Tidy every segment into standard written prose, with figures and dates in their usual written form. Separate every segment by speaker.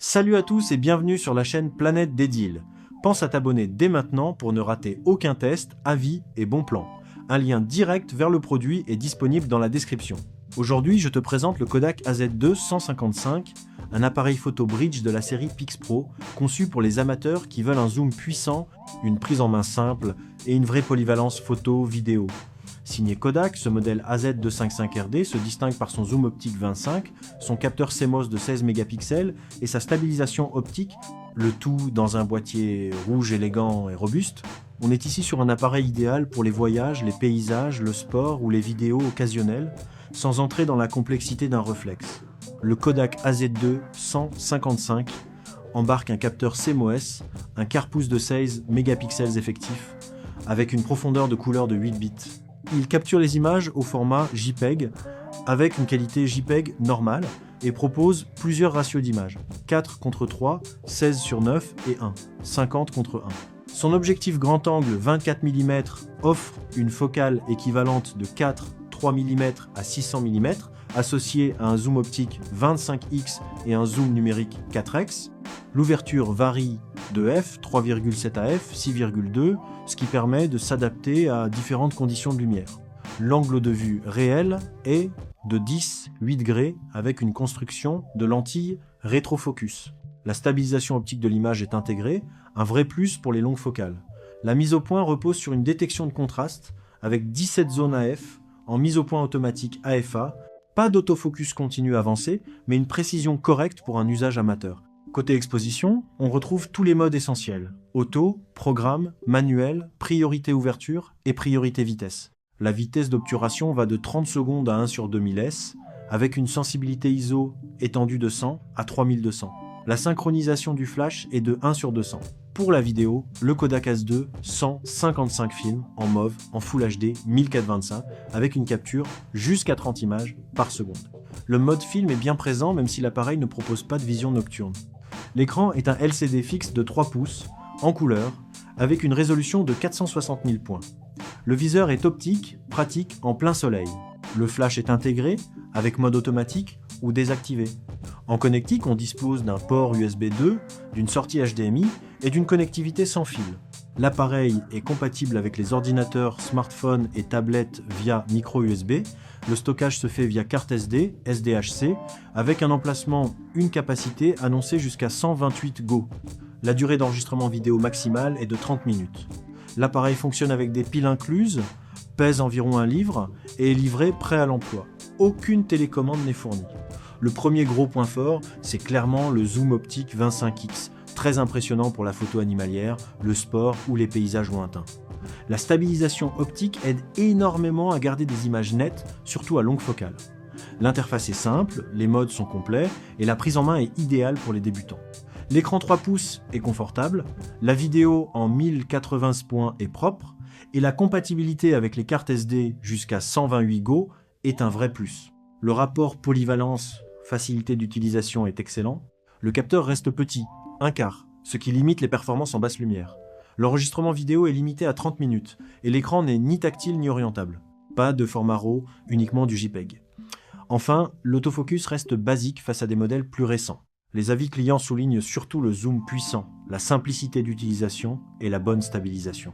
Speaker 1: Salut à tous et bienvenue sur la chaîne Planète des Deals. Pense à t'abonner dès maintenant pour ne rater aucun test, avis et bon plan. Un lien direct vers le produit est disponible dans la description. Aujourd'hui, je te présente le Kodak AZ2 155, un appareil photo bridge de la série Pix Pro, conçu pour les amateurs qui veulent un zoom puissant, une prise en main simple et une vraie polyvalence photo-vidéo. Signé Kodak, ce modèle AZ255RD se distingue par son zoom optique 25, son capteur CMOS de 16 mégapixels et sa stabilisation optique, le tout dans un boîtier rouge élégant et robuste. On est ici sur un appareil idéal pour les voyages, les paysages, le sport ou les vidéos occasionnelles, sans entrer dans la complexité d'un réflexe. Le Kodak AZ2 155 embarque un capteur CMOS, un quart pouce de 16 mégapixels effectif, avec une profondeur de couleur de 8 bits. Il capture les images au format JPEG avec une qualité JPEG normale et propose plusieurs ratios d'images, 4 contre 3, 16 sur 9 et 1, 50 contre 1. Son objectif grand angle 24 mm offre une focale équivalente de 3 mm à 600 mm, associée à un zoom optique 25x et un zoom numérique 4x. L'ouverture varie de f, 3,7 à f, 6,2, ce qui permet de s'adapter à différentes conditions de lumière. L'angle de vue réel est de 10-8 degrés avec une construction de lentilles rétrofocus. La stabilisation optique de l'image est intégrée, un vrai plus pour les longues focales. La mise au point repose sur une détection de contraste avec 17 zones AF en mise au point automatique AFA, pas d'autofocus continu avancé, mais une précision correcte pour un usage amateur. Côté exposition, on retrouve tous les modes essentiels: auto, programme, manuel, priorité ouverture et priorité vitesse. La vitesse d'obturation va de 30 secondes à 1 sur 2000 s, avec une sensibilité ISO étendue de 100 à 3200. La synchronisation du flash est de 1 sur 200. Pour la vidéo, le Kodak AZ2 155 films en MOV en Full HD 1425 avec une capture jusqu'à 30 images par seconde. Le mode film est bien présent même si l'appareil ne propose pas de vision nocturne. L'écran est un LCD fixe de 3 pouces, en couleur, avec une résolution de 460 000 points. Le viseur est optique, pratique en plein soleil. Le flash est intégré, avec mode automatique ou désactivé. En connectique, on dispose d'un port USB 2, d'une sortie HDMI et d'une connectivité sans fil. L'appareil est compatible avec les ordinateurs, smartphones et tablettes via micro USB. Le stockage se fait via carte SD, SDHC, avec un emplacement, une capacité annoncée jusqu'à 128 Go. La durée d'enregistrement vidéo maximale est de 30 minutes. L'appareil fonctionne avec des piles incluses, pèse environ 1 livre et est livré prêt à l'emploi. Aucune télécommande n'est fournie. Le premier gros point fort, c'est clairement le zoom optique 25x, très impressionnant pour la photo animalière, le sport ou les paysages lointains. La stabilisation optique aide énormément à garder des images nettes, surtout à longue focale. L'interface est simple, les modes sont complets et la prise en main est idéale pour les débutants. L'écran 3 pouces est confortable, la vidéo en 1080 points est propre et la compatibilité avec les cartes SD jusqu'à 128 Go est un vrai plus. Le rapport polyvalence-facilité d'utilisation est excellent. Le capteur reste petit, 1/4, ce qui limite les performances en basse lumière. L'enregistrement vidéo est limité à 30 minutes et l'écran n'est ni tactile ni orientable. Pas de format RAW, uniquement du JPEG. Enfin, l'autofocus reste basique face à des modèles plus récents. Les avis clients soulignent surtout le zoom puissant, la simplicité d'utilisation et la bonne stabilisation.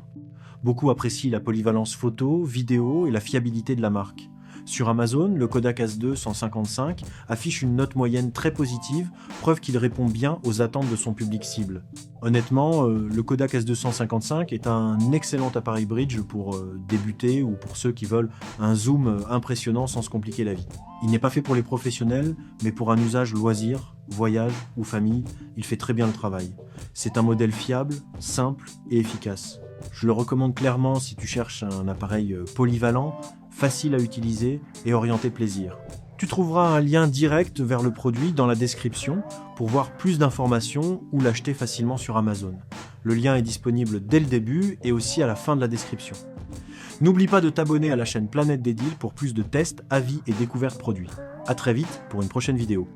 Speaker 1: Beaucoup apprécient la polyvalence photo, vidéo et la fiabilité de la marque. Sur Amazon, le Kodak AZ2 155 affiche une note moyenne très positive, preuve qu'il répond bien aux attentes de son public cible. Honnêtement, le Kodak AZ2 155 est un excellent appareil bridge pour débuter ou pour ceux qui veulent un zoom impressionnant sans se compliquer la vie. Il n'est pas fait pour les professionnels, mais pour un usage loisir, voyage ou famille, il fait très bien le travail. C'est un modèle fiable, simple et efficace. Je le recommande clairement si tu cherches un appareil polyvalent, facile à utiliser et orienté plaisir. Tu trouveras un lien direct vers le produit dans la description pour voir plus d'informations ou l'acheter facilement sur Amazon. Le lien est disponible dès le début et aussi à la fin de la description. N'oublie pas de t'abonner à la chaîne Planète des Deals pour plus de tests, avis et découvertes produits. A très vite pour une prochaine vidéo.